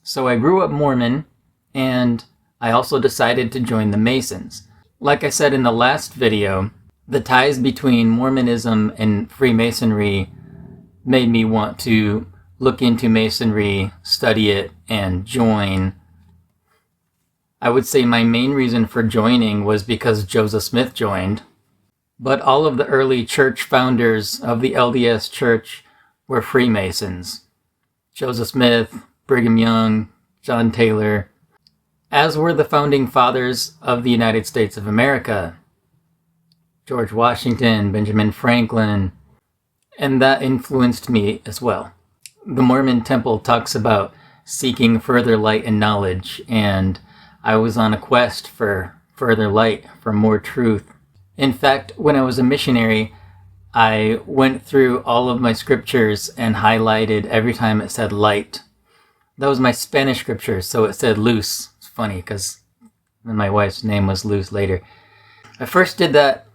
So I grew up Mormon, and I also decided to join the Masons. Like I said in the last video, the ties between Mormonism and Freemasonry made me want to look into Masonry, study it, and join. I would say my main reason for joining was because Joseph Smith joined, but all of the early church founders of the LDS Church were Freemasons. Joseph Smith, Brigham Young, John Taylor, as were the founding fathers of the United States of America, George Washington, Benjamin Franklin, and that influenced me as well. The Mormon temple talks about seeking further light and knowledge, and I was on a quest for further light, for more truth. In fact, when I was a missionary, I went through all of my scriptures and highlighted every time it said light. That was my Spanish scripture, so it said luz. It's funny because my wife's name was Luz later. I first did that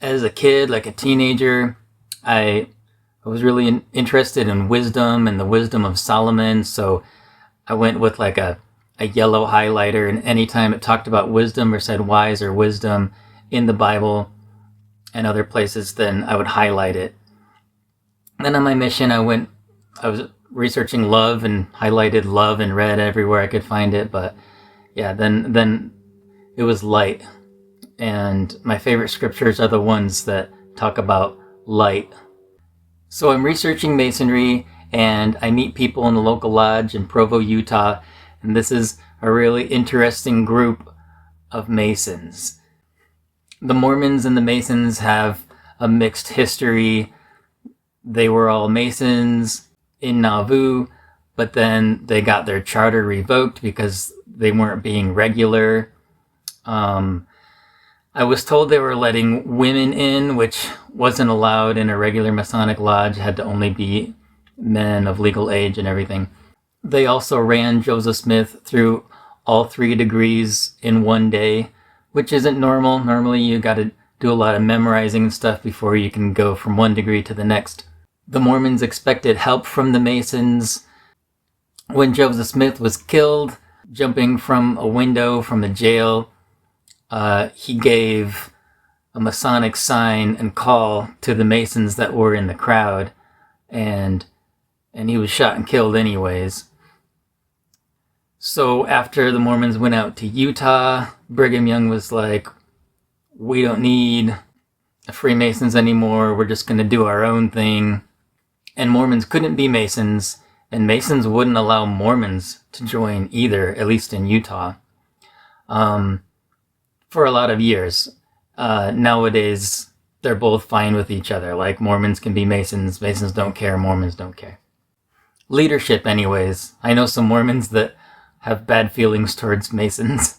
as a kid, like a teenager. I was really interested in wisdom and the wisdom of Solomon, so I went with like a yellow highlighter, and anytime it talked about wisdom or said wise or wisdom in the Bible and other places, then I would highlight it. Then on my mission, I was researching love and highlighted love in red everywhere I could find it. But yeah, then it was light. And my favorite scriptures are the ones that talk about light. So I'm researching Masonry, and I meet people in the local lodge in Provo, Utah. And this is a really interesting group of Masons. The Mormons and the Masons have a mixed history. They were all Masons in Nauvoo, but then they got their charter revoked because they weren't being regular. I was told they were letting women in, which wasn't allowed in a regular Masonic lodge. It had to only be men of legal age and everything. They also ran Joseph Smith through all 3 degrees in one day, which isn't normal. Normally you got to do a lot of memorizing and stuff before you can go from one degree to the next. The Mormons expected help from the Masons. When Joseph Smith was killed, jumping from a window from the jail, he gave a Masonic sign and call to the Masons that were in the crowd, and he was shot and killed anyways. So after the Mormons went out to Utah, Brigham Young was like, we don't need Freemasons anymore, we're just going to do our own thing. And Mormons couldn't be Masons, and Masons wouldn't allow Mormons to join either, at least in Utah, for a lot of years. Nowadays, they're both fine with each other. Like, Mormons can be Masons, Masons don't care, Mormons don't care. Leadership, anyways. I know some Mormons that have bad feelings towards Masons.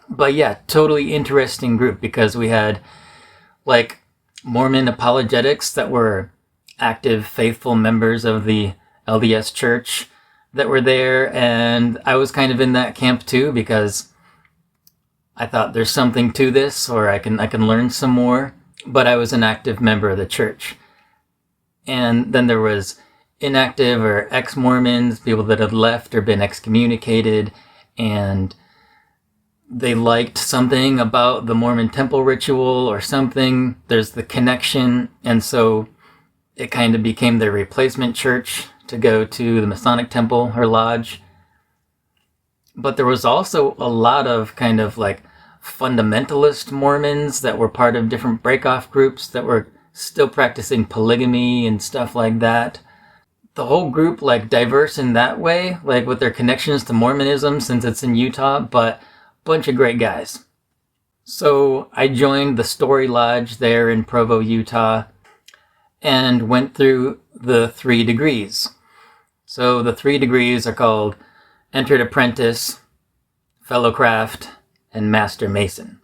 But yeah, totally interesting group, because we had, like, Mormon apologetics that were active, faithful members of the LDS Church that were there, and I was kind of in that camp too, because I thought there's something to this, or I can learn some more, but I was an active member of the church. And then there was inactive or ex-Mormons, people that had left or been excommunicated, and they liked something about the Mormon temple ritual or something. There's the connection, and so it kind of became their replacement church to go to the Masonic temple or lodge. But there was also a lot of kind of like fundamentalist Mormons that were part of different break-off groups that were still practicing polygamy and stuff like that. The whole group, like, diverse in that way, like with their connections to Mormonism since it's in Utah, but bunch of great guys. So I joined the Story Lodge there in Provo, Utah, and went through the 3 degrees. So the 3 degrees are called Entered Apprentice, Fellow Craft, and Master Mason.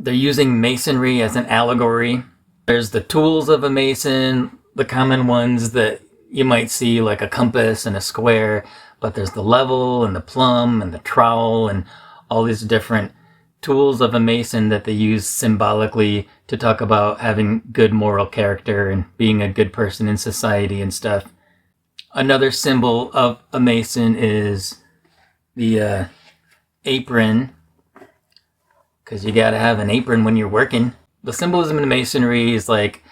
They're using Masonry as an allegory. There's the tools of a Mason, the common ones that you might see, like a compass and a square, but there's the level and the plumb and the trowel and all these different tools of a Mason that they use symbolically to talk about having good moral character and being a good person in society and stuff. Another symbol of a Mason is the apron, because you gotta have an apron when you're working. The symbolism in Masonry is like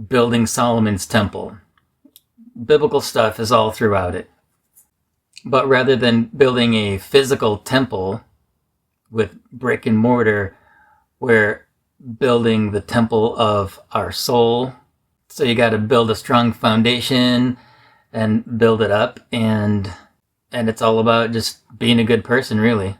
building Solomon's temple. Biblical stuff is all throughout it. But rather than building a physical temple with brick and mortar, we're building the temple of our soul. So you got to build a strong foundation and build it up, and it's all about just being a good person, really.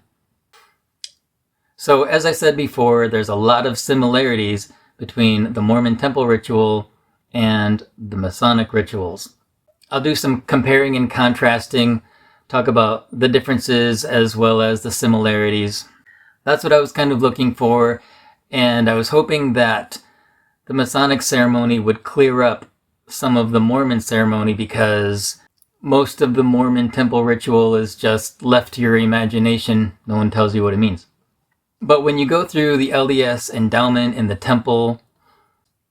So as I said before, there's a lot of similarities between the Mormon temple ritual and the Masonic rituals. I'll do some comparing and contrasting, talk about the differences as well as the similarities. That's what I was kind of looking for, and I was hoping that the Masonic ceremony would clear up some of the Mormon ceremony, because most of the Mormon temple ritual is just left to your imagination. No one tells you what it means. But when you go through the LDS endowment in the temple,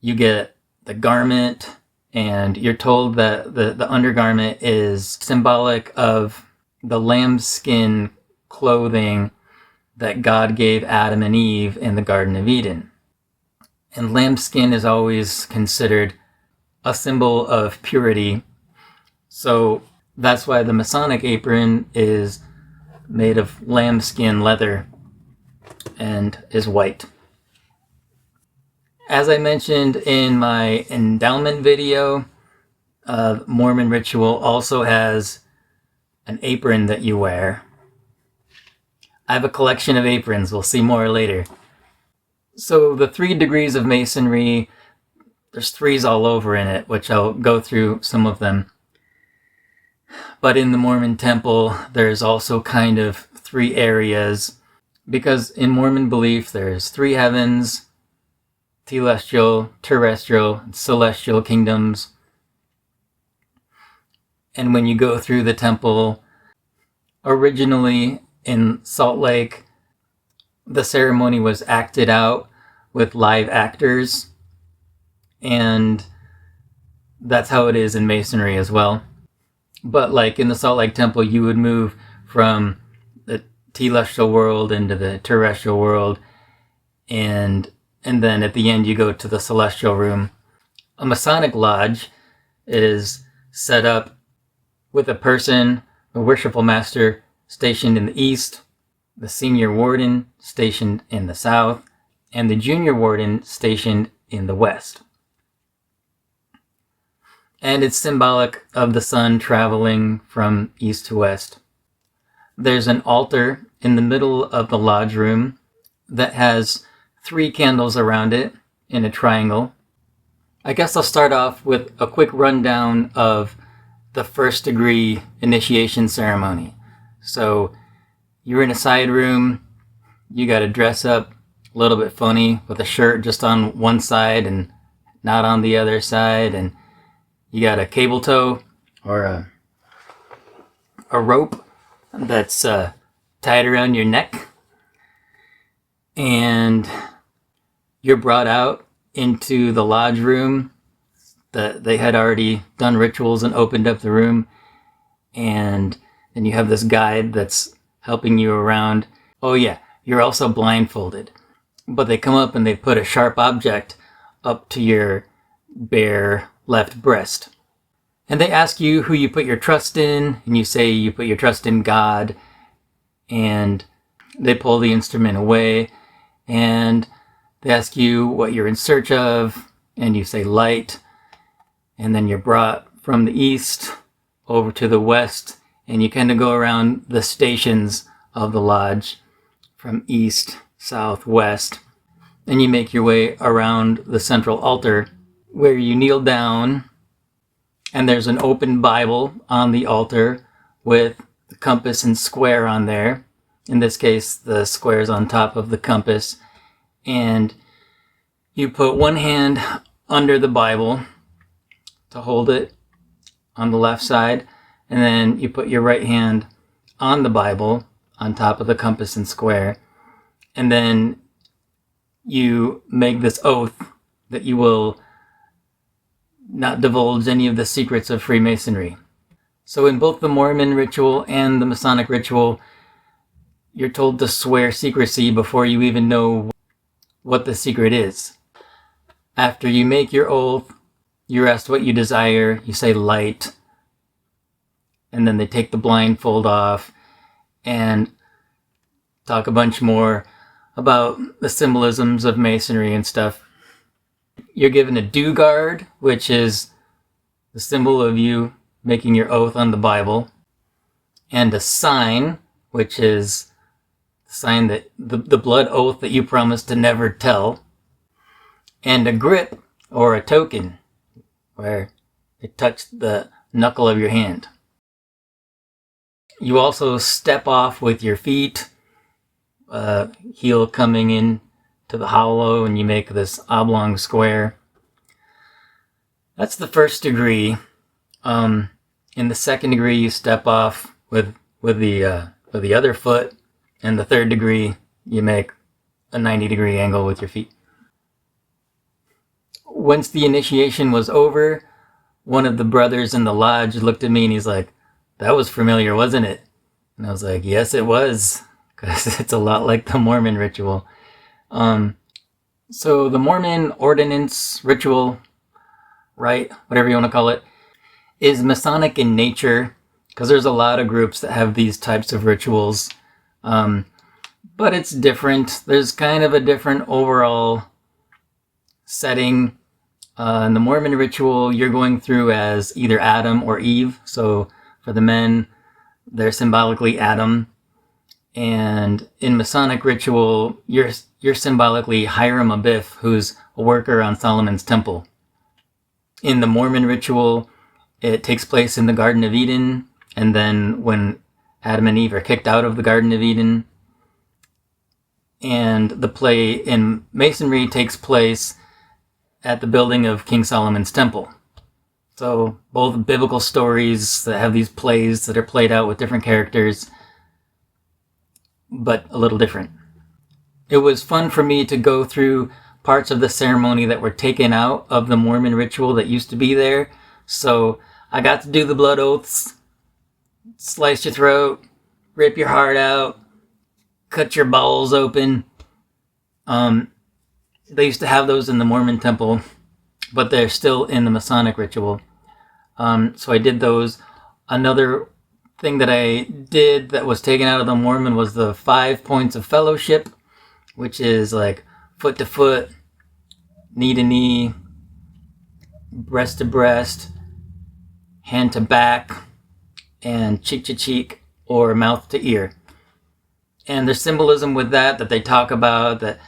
you get the garment, and you're told that the undergarment is symbolic of the lambskin clothing that God gave Adam and Eve in the Garden of Eden. And lambskin is always considered a symbol of purity. So that's why the Masonic apron is made of lambskin leather and is white. As I mentioned in my endowment video, Mormon ritual also has an apron that you wear. I have a collection of aprons. We'll see more later. So the 3 degrees of Masonry, there's 3s all over in it, which I'll go through some of them. But in the Mormon temple, there's also kind of 3 areas, because in Mormon belief, there's 3 heavens, telestial, terrestrial, and celestial kingdoms. And when you go through the temple, originally in Salt Lake, the ceremony was acted out with live actors, and that's how it is in Masonry as well. But like in the Salt Lake Temple, you would move from the telestial world into the terrestrial world, and then at the end you go to the celestial room. A Masonic lodge is set up with a person, a worshipful master, stationed in the east, the senior warden stationed in the south, and the junior warden stationed in the west. And it's symbolic of the sun traveling from east to west. There's an altar in the middle of the lodge room that has 3 candles around it in a triangle. I guess I'll start off with a quick rundown of the 1st degree initiation ceremony. So you're in a side room, you got to dress up a little bit funny with a shirt just on one side and not on the other side, and you got a cable tow or a rope that's tied around your neck, and you're brought out into the lodge room. They had already done rituals and opened up the room, and then you have this guide that's helping you around. Oh yeah, you're also blindfolded, but they come up and they put a sharp object up to your bare left breast. And they ask you who you put your trust in, and you say you put your trust in God, and they pull the instrument away, and they ask you what you're in search of, and you say light, and then you're brought from the east over to the west, and you kind of go around the stations of the lodge from east, south, west, and you make your way around the central altar, where you kneel down, and there's an open Bible on the altar with the compass and square on there. In this case, the square's on top of the compass, and you put one hand under the Bible to hold it on the left side, and then you put your right hand on the Bible on top of the compass and square, and then you make this oath that you will not divulge any of the secrets of Freemasonry. So in both the Mormon ritual and the Masonic ritual, you're told to swear secrecy before you even know what the secret is. After you make your oath, you're asked what you desire, you say light, and then they take the blindfold off and talk a bunch more about the symbolisms of Masonry and stuff. You're given a dew guard, which is the symbol of you making your oath on the Bible, and a sign, which is the sign that the blood oath that you promised to never tell, and a grip, or a token, where it touched the knuckle of your hand. You also step off with your feet, heel coming in to the hollow, and you make this oblong square. That's the first degree. In the second degree, you step off with the other foot, and the third degree, you make a 90-degree angle with your feet. Once the initiation was over, one of the brothers in the lodge looked at me and he's like, "That was familiar, wasn't it?" And I was like, "Yes, it was," because it's a lot like the Mormon ritual. So the Mormon ordinance ritual, rite, whatever you want to call it, is Masonic in nature, because there's a lot of groups that have these types of rituals. But it's different. There's kind of a different overall setting. In the Mormon ritual, you're going through as either Adam or Eve. So for the men, they're symbolically Adam. And in Masonic ritual, you're symbolically Hiram Abiff, who's a worker on Solomon's temple. In the Mormon ritual, it takes place in the Garden of Eden, and then when Adam and Eve are kicked out of the Garden of Eden. And the play in Masonry takes place at the building of King Solomon's temple. So both biblical stories that have these plays that are played out with different characters, but a little different. It was fun for me to go through parts of the ceremony that were taken out of the Mormon ritual that used to be there. So I got to do the blood oaths, slice your throat, rip your heart out, cut your bowels open. They used to have those in the Mormon temple, but they're still in the Masonic ritual. So I did those. Another thing that I did that was taken out of the Mormon was the 5 points of fellowship, which is like foot to foot, knee to knee, breast to breast, hand to back, and cheek to cheek, or mouth to ear. And there's symbolism with that they talk about, that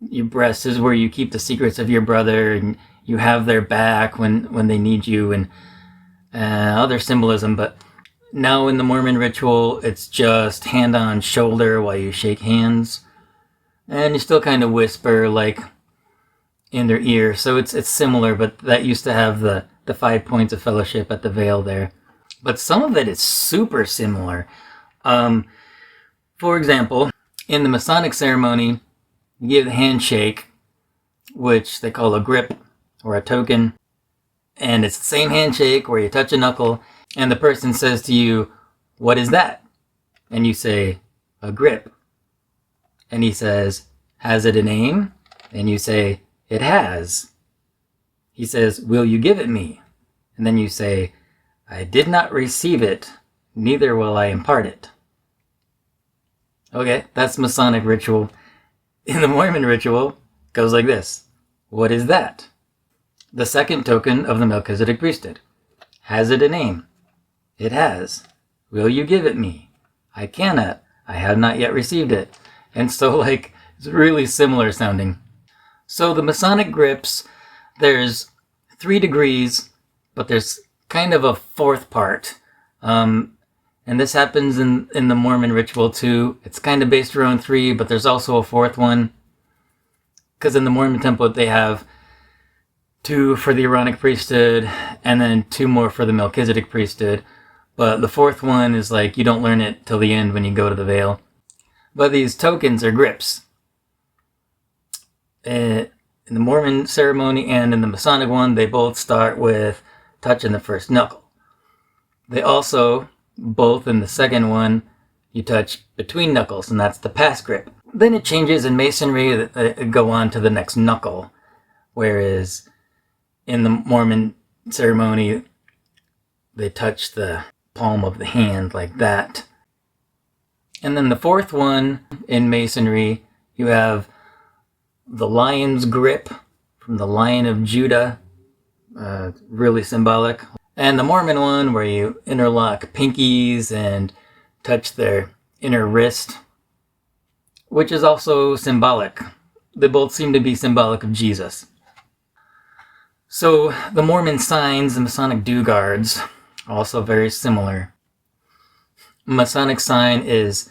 your breast is where you keep the secrets of your brother, and you have their back when they need you, and other symbolism. But now in the Mormon ritual, it's just hand on shoulder while you shake hands, and you still kind of whisper like in their ear. So it's similar, but that used to have the 5 points of fellowship at the veil there. But some of it is super similar. For example, in the Masonic ceremony, you give the handshake, which they call a grip or a token. And it's the same handshake where you touch a knuckle, and the person says to you, "What is that?" And you say, "A grip." And he says, "Has it a name?" And you say, "It has." He says, "Will you give it me?" And then you say, "I did not receive it, neither will I impart it." Okay, that's Masonic ritual. In the Mormon ritual, it goes like this. What is that? The second token of the Melchizedek priesthood. Has it a name? It has. Will you give it me? I cannot. I have not yet received it. And so, it's really similar sounding. So the Masonic grips, there's 3 degrees, but there's kind of a fourth part. And this happens in the Mormon ritual too. It's kind of based around 3, but there's also a fourth one. Because in the Mormon temple, they have 2 for the Aaronic priesthood, and then 2 more for the Melchizedek priesthood. But the fourth one is you don't learn it till the end when you go to the veil. But these tokens are grips. In the Mormon ceremony and in the Masonic one, they both start with touching the first knuckle. They also, both in the second one, you touch between knuckles, and that's the pass grip. Then it changes in Masonry, go on to the next knuckle, whereas in the Mormon ceremony, they touch the palm of the hand like that. And then the fourth one in Masonry, you have the lion's grip from the Lion of Judah, really symbolic. And the Mormon one, where you interlock pinkies and touch their inner wrist, which is also symbolic. They both seem to be symbolic of Jesus. So the Mormon signs, the Masonic do-guards, also very similar. Masonic sign is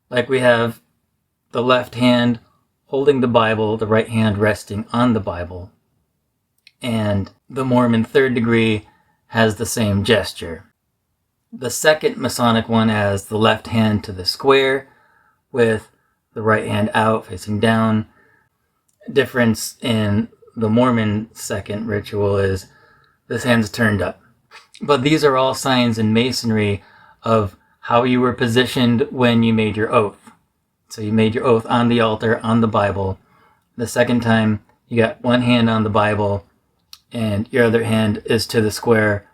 like we have the left hand holding the Bible, the right hand resting on the Bible. And the Mormon third degree has the same gesture. The second Masonic one has the left hand to the square with the right hand out facing down. Difference in the Mormon second ritual is this hand's turned up. But these are all signs in Masonry of how you were positioned when you made your oath. So you made your oath on the altar, on the Bible. The second time, you got one hand on the Bible, and your other hand is to the square,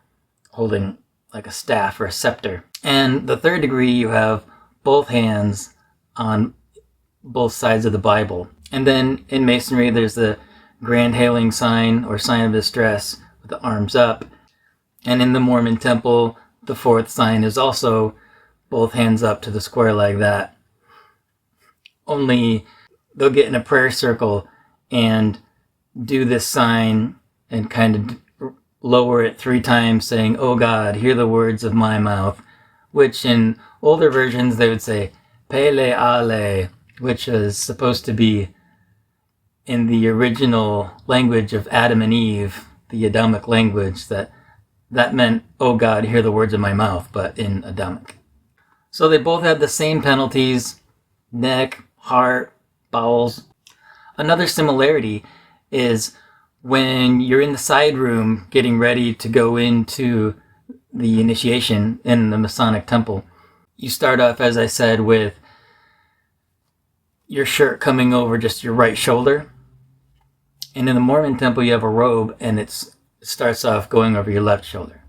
holding like a staff or a scepter. And the third degree, you have both hands on both sides of the Bible. And then in Masonry, there's the grand hailing sign or sign of distress with the arms up. And in the Mormon temple, the fourth sign is also both hands up to the square like that. Only they'll get in a prayer circle and do this sign and kind of lower it 3 times, saying, "Oh God, hear the words of my mouth," which in older versions they would say, "Pele Ale," which is supposed to be in the original language of Adam and Eve, the Adamic language, that meant, "Oh God, hear the words of my mouth," but in Adamic. So they both had the same penalties: neck, heart, bowels. Another similarity is when you're in the side room getting ready to go into the initiation in the Masonic temple, you start off, as I said, with your shirt coming over just your right shoulder. And in the Mormon temple, you have a robe, and it starts off going over your left shoulder.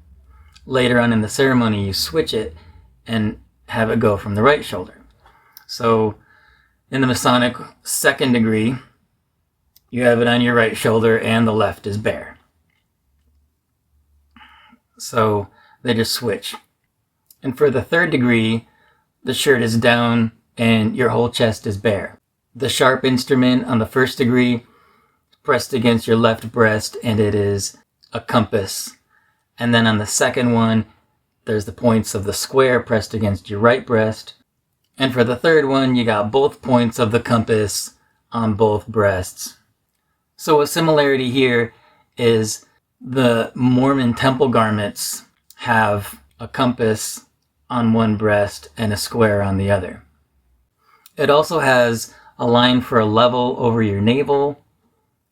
Later on in the ceremony, you switch it and have it go from the right shoulder. So in the Masonic second degree, you have it on your right shoulder and the left is bare. So they just switch. And for the third degree, the shirt is down and your whole chest is bare. The sharp instrument on the first degree pressed against your left breast, and it is a compass. And then on the second one, there's the points of the square pressed against your right breast. And for the third one, you got both points of the compass on both breasts. So a similarity here is the Mormon temple garments have a compass on one breast and a square on the other. It also has a line for a level over your navel,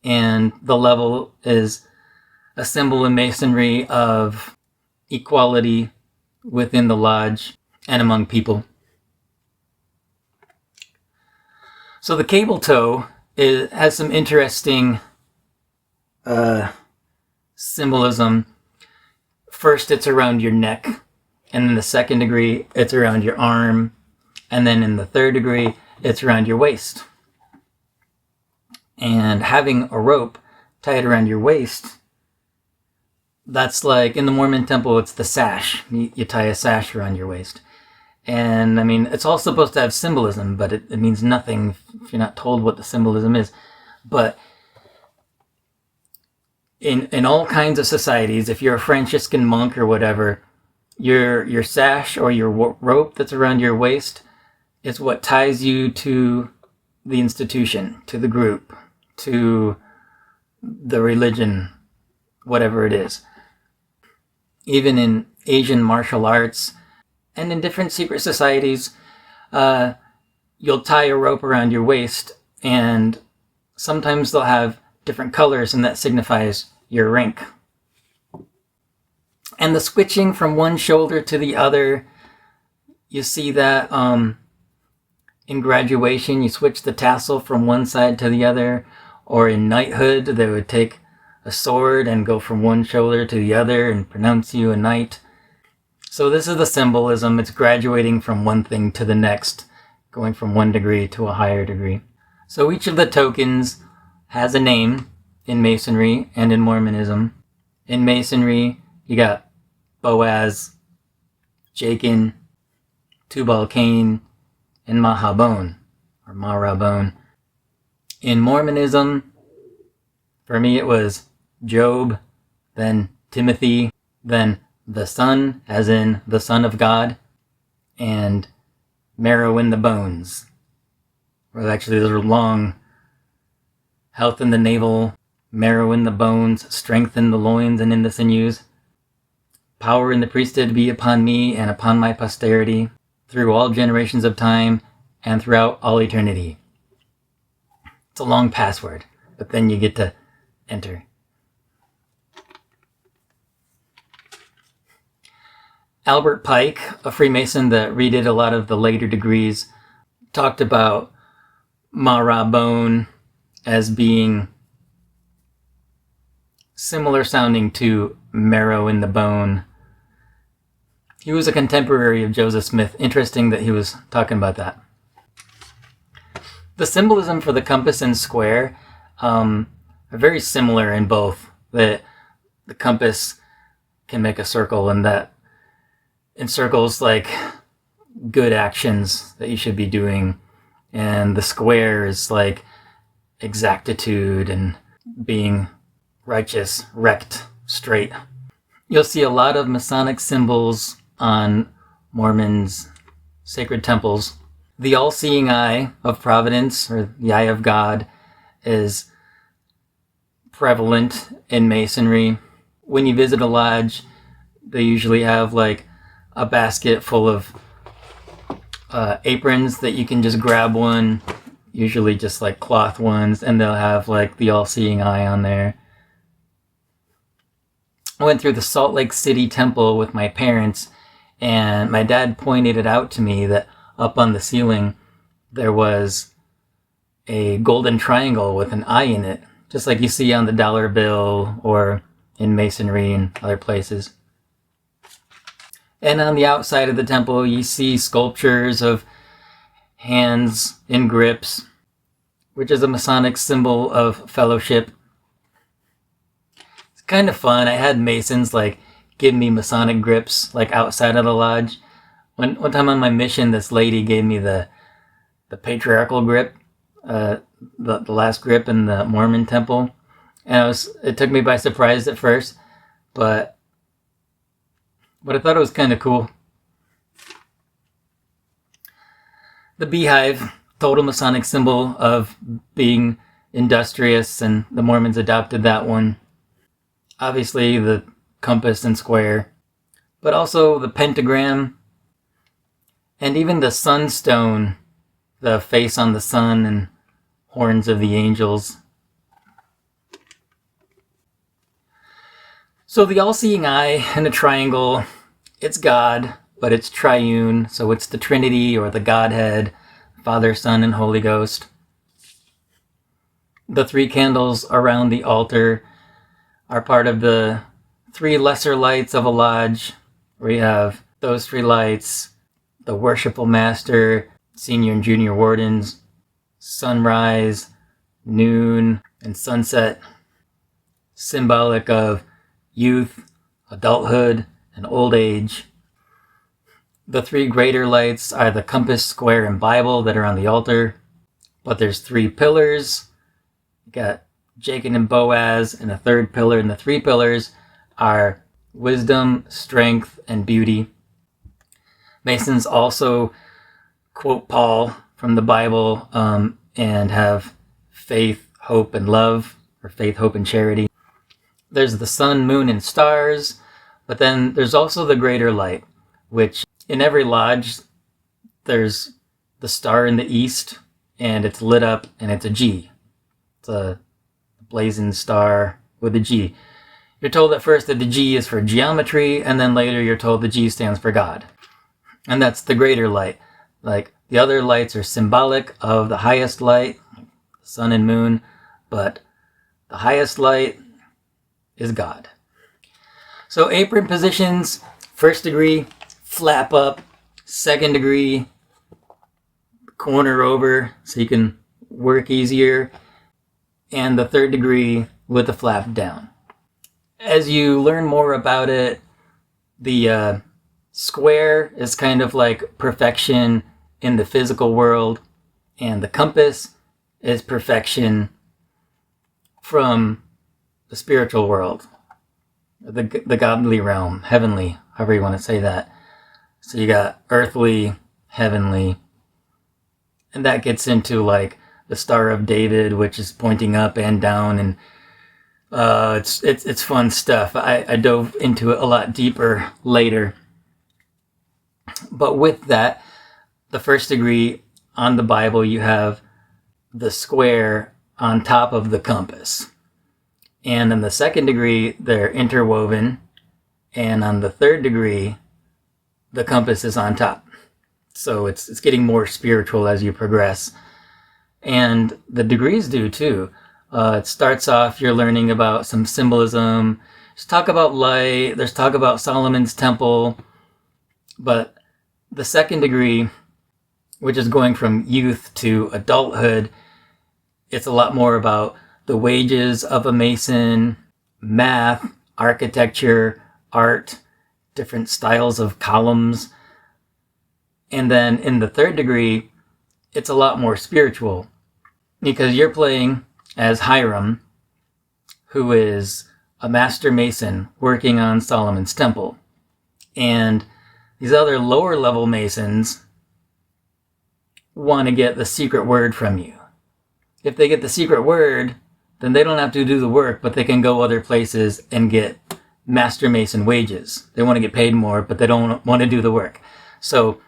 and the level is a symbol in Masonry of equality within the lodge and among people. So the cable toe has some interesting symbolism. First, it's around your neck, and in the second degree, it's around your arm, and then in the third degree, it's around your waist. And having a rope tied around your waist, that's like in the Mormon temple, it's the sash. You tie a sash around your waist. And I mean, it's all supposed to have symbolism, but it means nothing if you're not told what the symbolism is. But in all kinds of societies, if you're a Franciscan monk or whatever, your sash or your rope that's around your waist is what ties you to the institution, to the group, to the religion, whatever it is. Even in Asian martial arts and in different secret societies, you'll tie a rope around your waist, and sometimes they'll have different colors, and that signifies your rank. And the switching from one shoulder to the other, you see that in graduation, you switch the tassel from one side to the other, or in knighthood, they would take a sword and go from one shoulder to the other and pronounce you a knight. So this is the symbolism. It's graduating from one thing to the next, going from one degree to a higher degree. So each of the tokens has a name in Masonry and in Mormonism. In Masonry, you got Boaz, Jachin, Tubal Cain, and Mahabone, or Marabone. In Mormonism, for me it was Job, then Timothy, then the Son, as in the Son of God, and marrow in the bones. Or actually those are long. Health in the navel, marrow in the bones, strength in the loins and in the sinews. Power in the priesthood be upon me and upon my posterity, through all generations of time and throughout all eternity. It's a long password, but then you get to enter. Albert Pike, a Freemason that redid a lot of the later degrees, talked about Marabone as being similar sounding to marrow in the bone. He was a contemporary of Joseph Smith. Interesting that he was talking about that. The symbolism for the compass and square are very similar in both. That the compass can make a circle, and that encircles like good actions that you should be doing, and the square is like exactitude and being righteous, rect, straight. You'll see a lot of Masonic symbols on Mormons' sacred temples. The all-seeing eye of providence, or the eye of God, is prevalent in Masonry. When you visit a lodge, they usually have like a basket full of aprons that you can just grab one, usually just like cloth ones, and they'll have like the all-seeing eye on there. I went through the Salt Lake City temple with my parents, and my dad pointed it out to me that up on the ceiling there was a golden triangle with an eye in it, just like you see on the dollar bill or in Masonry and other places. And on the outside of the temple, you see sculptures of hands in grips, which is a Masonic symbol of fellowship. It's kind of fun. I had Masons like give me Masonic grips like outside of the lodge. One time on my mission, this lady gave me the patriarchal grip, the last grip in the Mormon temple, and it took me by surprise at first, but I thought it was kind of cool. The beehive, total Masonic symbol of being industrious, and the Mormons adopted that one. Obviously the compass and square, but also the pentagram, and even the sunstone, the face on the sun and horns of the angels. So the all-seeing eye and the triangle, it's God, but it's triune, so it's the Trinity or the Godhead, Father, Son, and Holy Ghost. The 3 candles around the altar are part of the 3 lesser lights of a lodge. We have those 3 lights, the worshipful master, senior and junior wardens, sunrise, noon, and sunset, symbolic of youth, adulthood, and old age. The 3 greater lights are the compass, square, and Bible that are on the altar, but there's 3 pillars. You got Jachin and Boaz, and a 3rd pillar, and the 3 pillars are wisdom, strength, and beauty. Masons also quote Paul from the Bible and have faith, hope, and love, or faith, hope, and charity. There's the sun, moon, and stars, but then there's also the greater light, which in every lodge there's the star in the east, and it's lit up, and it's a G. It's a blazing star with a G. You're told at first that the G is for geometry, and then later you're told the G stands for God. And that's the greater light. Like, the other lights are symbolic of the highest light, sun and moon, but the highest light is God. So apron positions, first degree, flap up, second degree, corner over so you can work easier, and the third degree with the flap down. As you learn more about it, the square is kind of like perfection in the physical world, and the compass is perfection from the spiritual world, the godly realm, heavenly, however you want to say that. So you got earthly, heavenly, and that gets into like the Star of David, which is pointing up and down, and it's fun stuff. I dove into it a lot deeper later. But with that, the first degree on the Bible, you have the square on top of the compass. And in the second degree, they're interwoven. And on the third degree, the compass is on top. So it's getting more spiritual as you progress. And the degrees do too. It starts off, you're learning about some symbolism. There's talk about light. There's talk about Solomon's temple. But the second degree, which is going from youth to adulthood, it's a lot more about the wages of a Mason, math, architecture, art, different styles of columns. And then in the third degree, it's a lot more spiritual, because you're playing as Hiram, who is a master Mason working on Solomon's temple. And these other lower level Masons want to get the secret word from you. If they get the secret word, then they don't have to do the work, but they can go other places and get Master Mason wages. They want to get paid more, but they don't want to do the work. So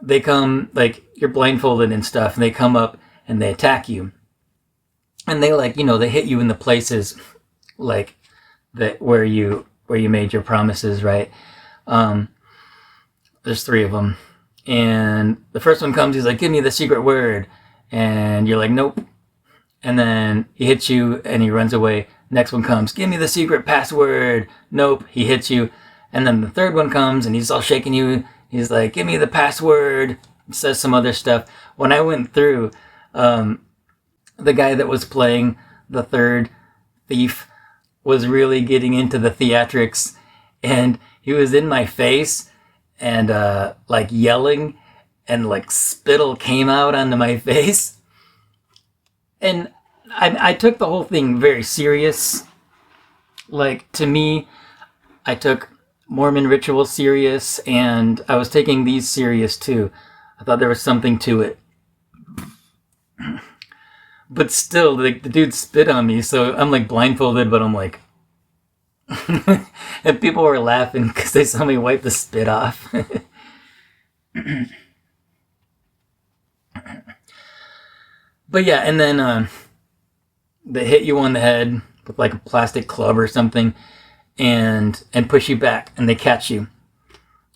they come, like, you're blindfolded and stuff, and they come up and they attack you. And they, like, you know, they hit you in the places, like, that where you made your promises, right? There's 3 of them. And the first one comes, he's like, give me the secret word. And you're like, nope. And then he hits you and he runs away. Next one comes, give me the secret password. Nope. He hits you. And then the third one comes and he's all shaking you. He's like, give me the password. He says some other stuff. When I went through, the guy that was playing the third thief was really getting into the theatrics. And he was in my face and like yelling, and like spittle came out onto my face. And I took the whole thing very serious. Like, to me, I took Mormon ritual serious, and I was taking these serious too. I thought there was something to it. But still, the dude spit on me, so I'm like blindfolded, but I'm like... And people were laughing because they saw me wipe the spit off. But yeah, and then they hit you on the head with like a plastic club or something, and push you back, and they catch you.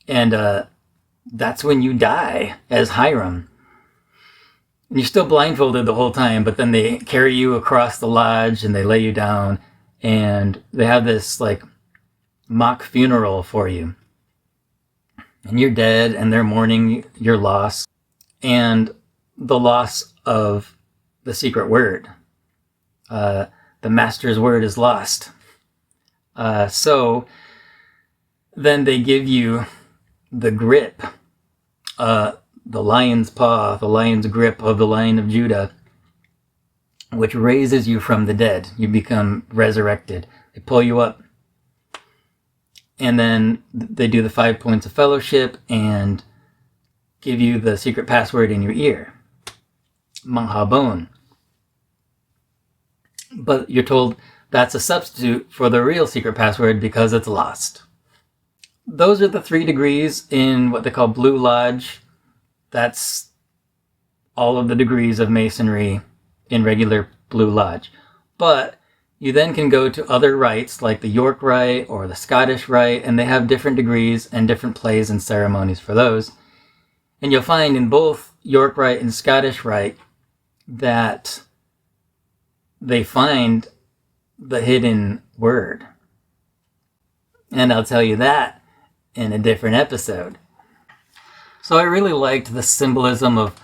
And that's when you die as Hiram. And you're still blindfolded the whole time, but then they carry you across the lodge and they lay you down, and they have this like mock funeral for you. And you're dead, and they're mourning your loss and the loss of the secret word. The master's word is lost. So then they give you the grip, the lion's paw, the lion's grip of the Lion of Judah, which raises you from the dead. You become resurrected. They pull you up. And then they do the 5 points of fellowship and give you the secret password in your ear. Mahabon. But you're told that's a substitute for the real secret password because it's lost. Those are the 3 degrees in what they call Blue Lodge. That's all of the degrees of Masonry in regular Blue Lodge. But You then can go to other rites like the York Rite or the Scottish Rite, and they have different degrees and different plays and ceremonies for those. And you'll find in both York Rite and Scottish Rite that they find the hidden word. And I'll tell you that in a different episode. So I really liked the symbolism of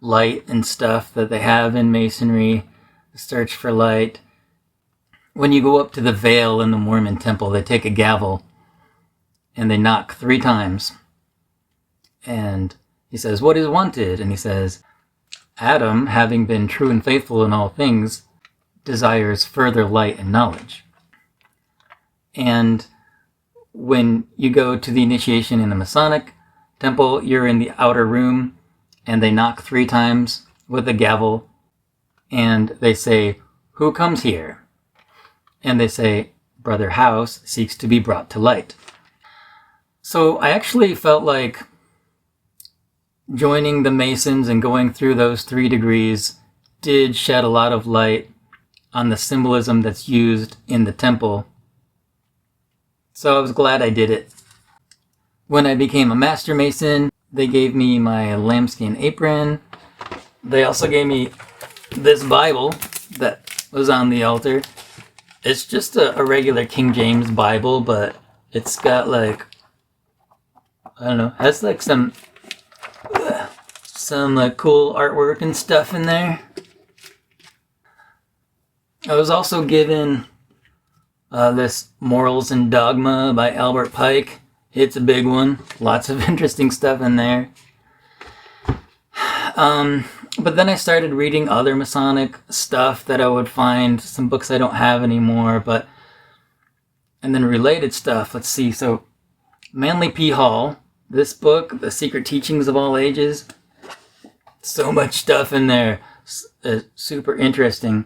light and stuff that they have in Masonry, the search for light. When you go up to the veil in the Mormon temple, they take a gavel and they knock 3 times. And he says, "What is wanted?" And he says, "Adam, having been true and faithful in all things, desires further light and knowledge." And when you go to the initiation in the Masonic temple, you're in the outer room, and they knock 3 times with a gavel, and they say, "Who comes here?" And they say, "Brother House seeks to be brought to light." So I actually felt like joining the Masons and going through those 3 degrees did shed a lot of light on the symbolism that's used in the temple. So I was glad I did it. When I became a Master Mason, they gave me my lambskin apron. They also gave me this Bible that was on the altar. It's just a regular King James Bible, but it's got like, I don't know, has like some like cool artwork and stuff in there. I was also given this Morals and Dogma by Albert Pike. It's a big one. Lots of interesting stuff in there. But then I started reading other Masonic stuff that I would find, some books I don't have anymore, and then related stuff. Let's see, so Manly P. Hall, this book, The Secret Teachings of All Ages, so much stuff in there, super interesting.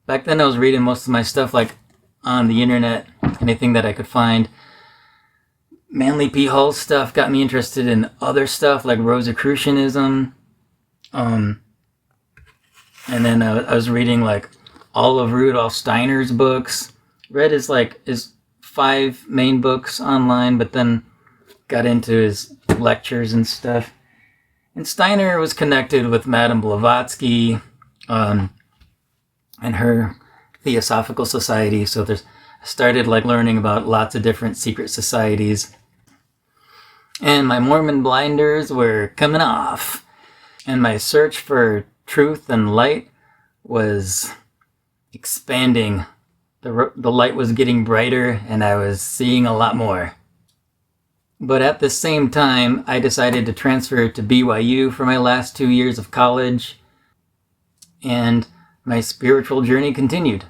Back then I was reading most of my stuff like on the internet, anything that I could find. Manly P. Hall's stuff got me interested in other stuff like Rosicrucianism. And then I was reading like all of Rudolf Steiner's books. Read his 5 main books online, but then got into his lectures and stuff. And Steiner was connected with Madame Blavatsky and her Theosophical Society. So I started learning about lots of different secret societies. And my Mormon blinders were coming off. And my search for truth and light was expanding. The light was getting brighter, and I was seeing a lot more. But at the same time, I decided to transfer to BYU for my last 2 years of college, and my spiritual journey continued.